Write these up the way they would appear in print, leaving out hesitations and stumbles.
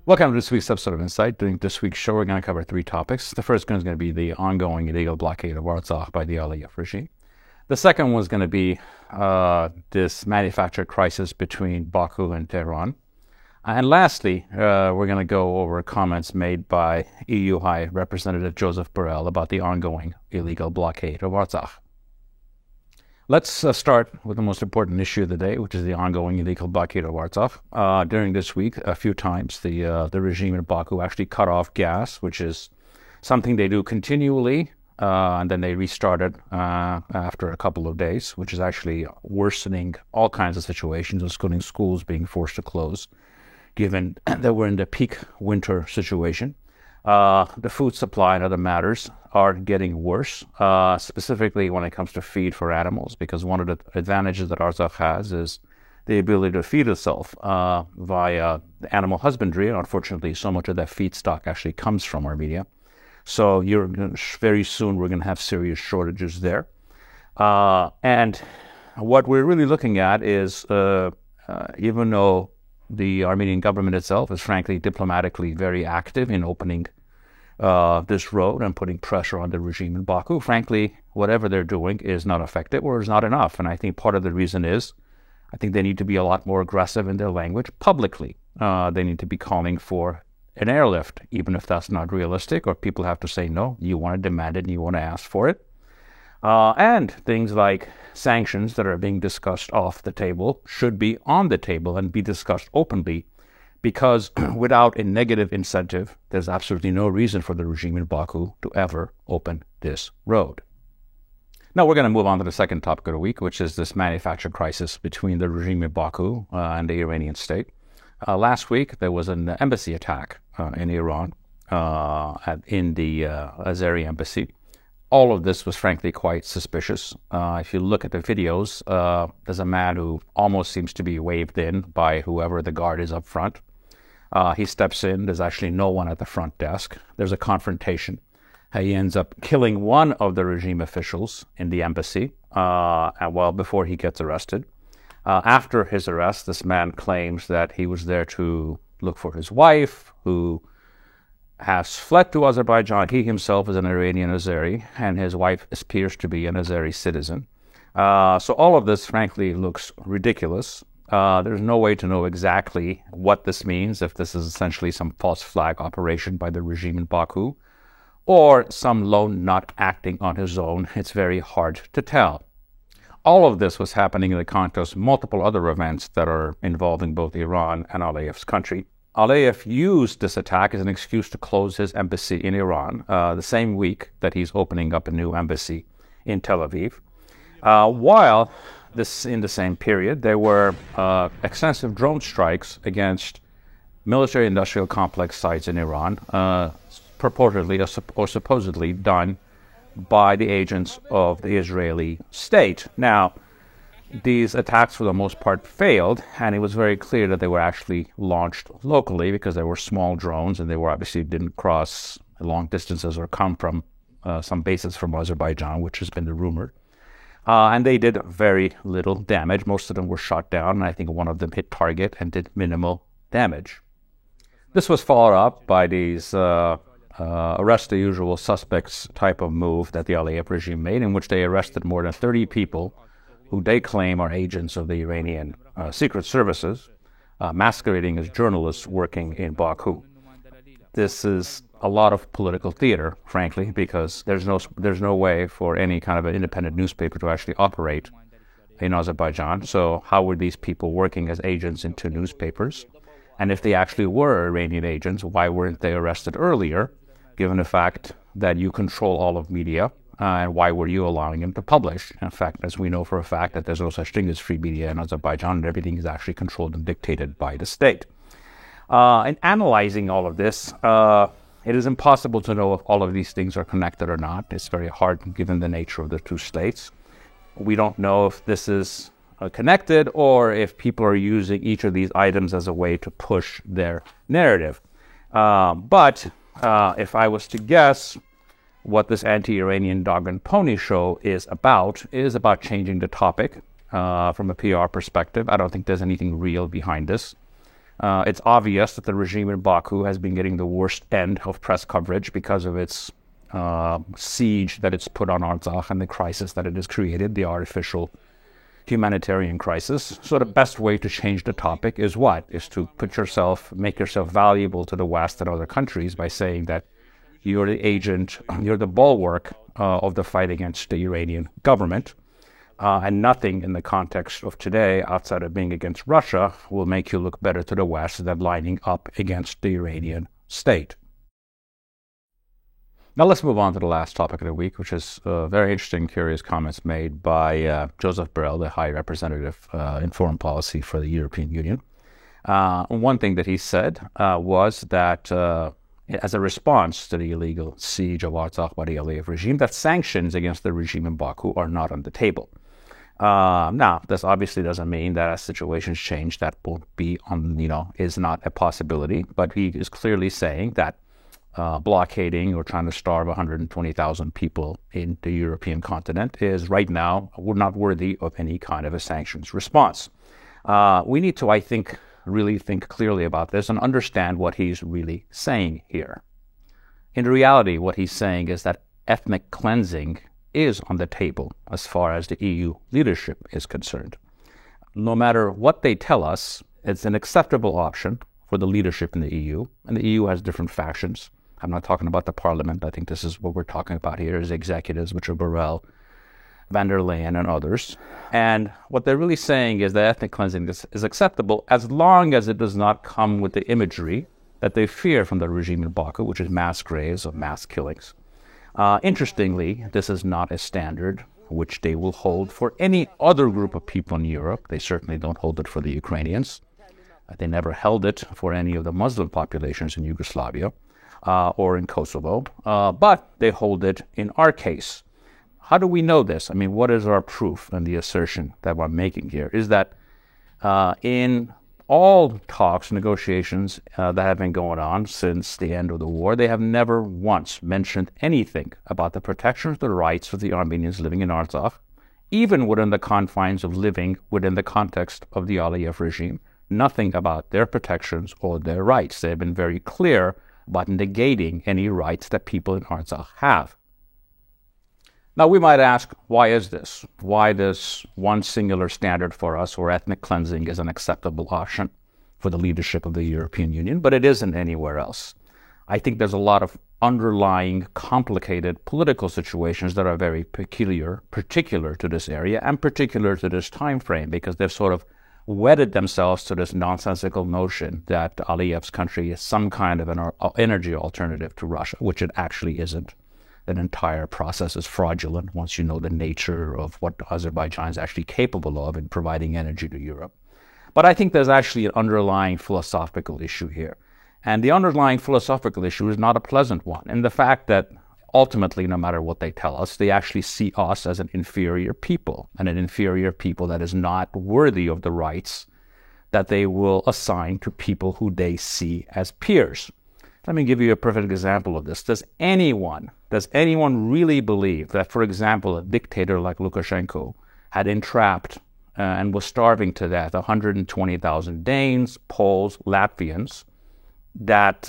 Welcome to this week's episode of Insight. During this week's show, we're going to cover three topics. The first one is going to be the ongoing illegal blockade of Artsakh by the Aliyev regime. The second one is going to be this manufactured crisis between Baku and Tehran. And lastly, we're going to go over comments made by EU High Representative Joseph Borrell about the ongoing illegal blockade of Artsakh. Let's start with the most important issue of the day, which is the ongoing illegal blockade of Artsakh. During this week, a few times, the regime in Baku actually cut off gas, which is something they do continually, and then they restarted after a couple of days, which is actually worsening all kinds of situations, including schools being forced to close, given that we're in the peak winter situation. The food supply and other matters are getting worse, specifically when it comes to feed for animals, because one of the advantages that Artsakh has is the ability to feed itself via animal husbandry. Unfortunately, so much of that feedstock actually comes from Armenia. So very soon we're going to have serious shortages there. And what we're really looking at is, even though the Armenian government itself is frankly diplomatically very active in opening this road and putting pressure on the regime in Baku, frankly, whatever they're doing is not effective or is not enough. And I think part of the reason is I think they need to be a lot more aggressive in their language publicly. They need to be calling for an airlift, even if that's not realistic, or people have to say, no, you want to demand it and you want to ask for it. And things like sanctions that are being discussed off the table should be on the table and be discussed openly, because without a negative incentive, there's absolutely no reason for the regime in Baku to ever open this road. Now we're going to move on to the second topic of the week, which is this manufactured crisis between the regime in Baku and the Iranian state. Last week, there was an embassy attack in Iran, in the Azeri embassy. All of this was frankly quite suspicious. If you look at the videos, there's a man who almost seems to be waved in by whoever the guard is up front. He steps in. There's actually no one at the front desk. There's a confrontation. He ends up killing one of the regime officials in the embassy, before he gets arrested. After his arrest, this man claims that he was there to look for his wife, who has fled to Azerbaijan. He himself is an Iranian Azeri, and his wife appears to be an Azeri citizen. So all of this, frankly, looks ridiculous. There's no way to know exactly what this means, if this is essentially some false flag operation by the regime in Baku, or some lone nut acting on his own. It's very hard to tell. All of this was happening in the context of multiple other events that are involving both Iran and Aliyev's country. Aliyev used this attack as an excuse to close his embassy in Iran the same week that he's opening up a new embassy in Tel Aviv. While in the same period, there were extensive drone strikes against military-industrial complex sites in Iran, purportedly or supposedly done by the agents of the Israeli state. Now, these attacks for the most part failed, and it was very clear that they were actually launched locally because they were small drones and they were obviously didn't cross long distances or come from some bases from Azerbaijan, which has been the rumor. And they did very little damage. Most of them were shot down, and I think one of them hit target and did minimal damage. This was followed up by these arrest the usual suspects type of move that the Aliyev regime made, in which they arrested more than 30 people who they claim are agents of the Iranian secret services, masquerading as journalists working in Baku. This is a lot of political theater, frankly, because there's no way for any kind of an independent newspaper to actually operate in Azerbaijan. So how were these people working as agents into newspapers? And if they actually were Iranian agents, why weren't they arrested earlier, given the fact that you control all of media? And why were you allowing them to publish? In fact, as we know for a fact that there's no such thing as free media in Azerbaijan, and everything is actually controlled and dictated by the state. In analyzing all of this, it is impossible to know if all of these things are connected or not. It's very hard given the nature of the two states. We don't know if this is connected or if people are using each of these items as a way to push their narrative. But if I was to guess, what this anti-Iranian dog and pony show is about changing the topic from a PR perspective. I don't think there's anything real behind this. It's obvious that the regime in Baku has been getting the worst end of press coverage because of its siege that it's put on Artsakh and the crisis that it has created, the artificial humanitarian crisis. So the best way to change the topic is what? Is to make yourself valuable to the West and other countries by saying that you're the agent, you're the bulwark of the fight against the Iranian government. And nothing in the context of today, outside of being against Russia, will make you look better to the West than lining up against the Iranian state. Now let's move on to the last topic of the week, which is very interesting, curious comments made by Joseph Borrell, the High Representative in Foreign Policy for the European Union. One thing that he said was that as a response to the illegal siege of Artsakh by the Aliyev regime, that sanctions against the regime in Baku are not on the table. Now, this obviously doesn't mean that as situations change, that won't be is not a possibility, but he is clearly saying that blockading or trying to starve 120,000 people in the European continent is right now not worthy of any kind of a sanctions response. We need to, I think, really think clearly about this and understand what he's really saying here. In reality, what he's saying is that ethnic cleansing is on the table as far as the EU leadership is concerned. No matter what they tell us, it's an acceptable option for the leadership in the EU, and the EU has different factions. I'm not talking about the parliament. I think this is what we're talking about here is executives, which are Borrell, van der Leyen, and others. And what they're really saying is that ethnic cleansing is acceptable as long as it does not come with the imagery that they fear from the regime in Baku, which is mass graves of mass killings. Interestingly, this is not a standard which they will hold for any other group of people in Europe. They certainly don't hold it for the Ukrainians. They never held it for any of the Muslim populations in Yugoslavia or in Kosovo, but they hold it in our case. How do we know this? I mean, what is our proof and the assertion that we're making here is that in all talks, negotiations that have been going on since the end of the war, they have never once mentioned anything about the protection of the rights of the Armenians living in Artsakh, even within the confines of living within the context of the Aliyev regime. Nothing about their protections or their rights. They have been very clear about negating any rights that people in Artsakh have. Now, we might ask, why is this? Why this one singular standard for us where ethnic cleansing is an acceptable option for the leadership of the European Union, but it isn't anywhere else? I think there's a lot of underlying, complicated political situations that are very particular to this area and particular to this time frame, because they've sort of wedded themselves to this nonsensical notion that Aliyev's country is some kind of an energy alternative to Russia, which it actually isn't. That entire process is fraudulent once you know the nature of what Azerbaijan is actually capable of in providing energy to Europe. But I think there's actually an underlying philosophical issue here. And the underlying philosophical issue is not a pleasant one. And the fact that ultimately, no matter what they tell us, they actually see us as an inferior people, and an inferior people that is not worthy of the rights that they will assign to people who they see as peers. Let me give you a perfect example of this. Does anyone really believe that, for example, a dictator like Lukashenko had entrapped and was starving to death 120,000 Danes, Poles, Latvians, that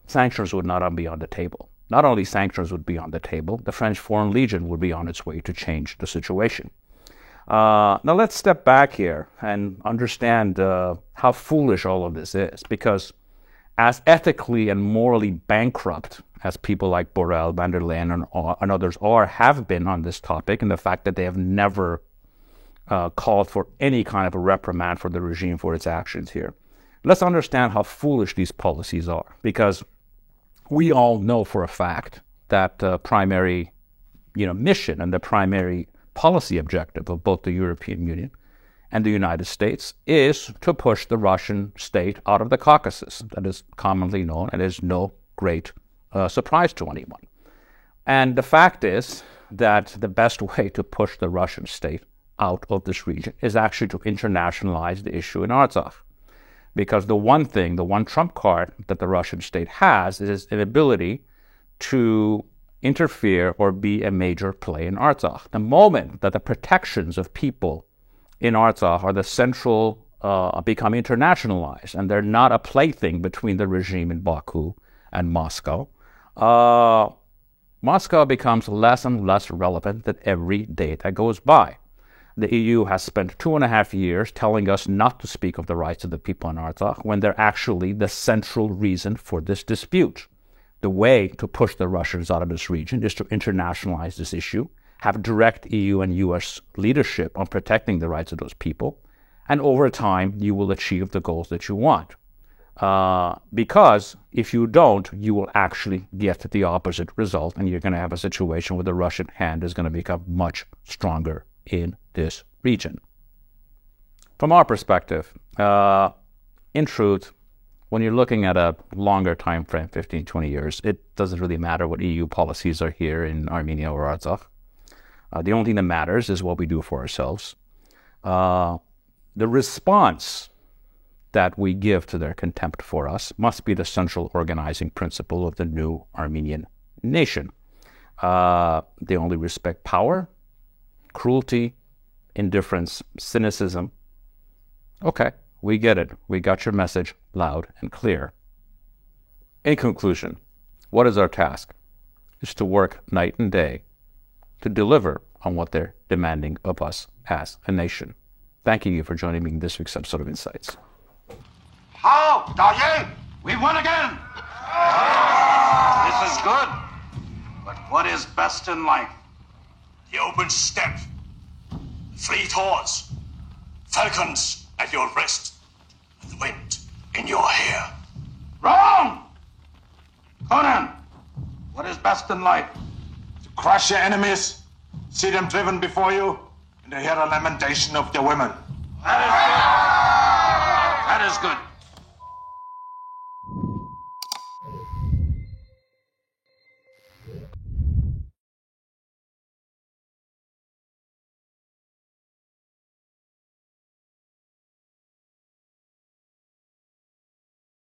sanctions would not be on the table? Not only sanctions would be on the table, the French Foreign Legion would be on its way to change the situation. Now let's step back here and understand how foolish all of this is, because as ethically and morally bankrupt as people like Borrell, van der Leyen, and others have been on this topic, and the fact that they have never called for any kind of a reprimand for the regime for its actions here. Let's understand how foolish these policies are, because we all know for a fact that the primary mission and the primary policy objective of both the European Union and the United States is to push the Russian state out of the Caucasus. That is commonly known and is no great surprise to anyone. And the fact is that the best way to push the Russian state out of this region is actually to internationalize the issue in Artsakh. Because the one trump card that the Russian state has is an ability to interfere or be a major play in Artsakh. The moment that the protections of people in Artsakh are the central become internationalized, and they're not a plaything between the regime in Baku and Moscow. Moscow becomes less and less relevant than every day that goes by. The EU has spent 2.5 years telling us not to speak of the rights of the people in Artsakh when they're actually the central reason for this dispute. The way to push the Russians out of this region is to internationalize this issue, have direct EU and US leadership on protecting the rights of those people, and over time, you will achieve the goals that you want. Because if you don't, you will actually get the opposite result, and you're going to have a situation where the Russian hand is going to become much stronger in this region. From our perspective, in truth, when you're looking at a longer time frame, 15, 20 years, it doesn't really matter what EU policies are here in Armenia or Artsakh. The only thing that matters is what we do for ourselves. The response that we give to their contempt for us must be the central organizing principle of the new Armenian nation. They only respect power, cruelty, indifference, cynicism. Okay, we get it. We got your message loud and clear. In conclusion, what is our task? It's to work night and day to deliver on what they're demanding of us as a nation. Thanking you for joining me in this week's episode of Insights. How, Daye? We won again! This is good. But what is best in life? The open steppe, fleet horse, falcons at your breast, and the wind in your hair. Wrong! Conan, what is best in life? To crush your enemies, see them driven before you, and to hear the lamentation of their women. That is good. That is good.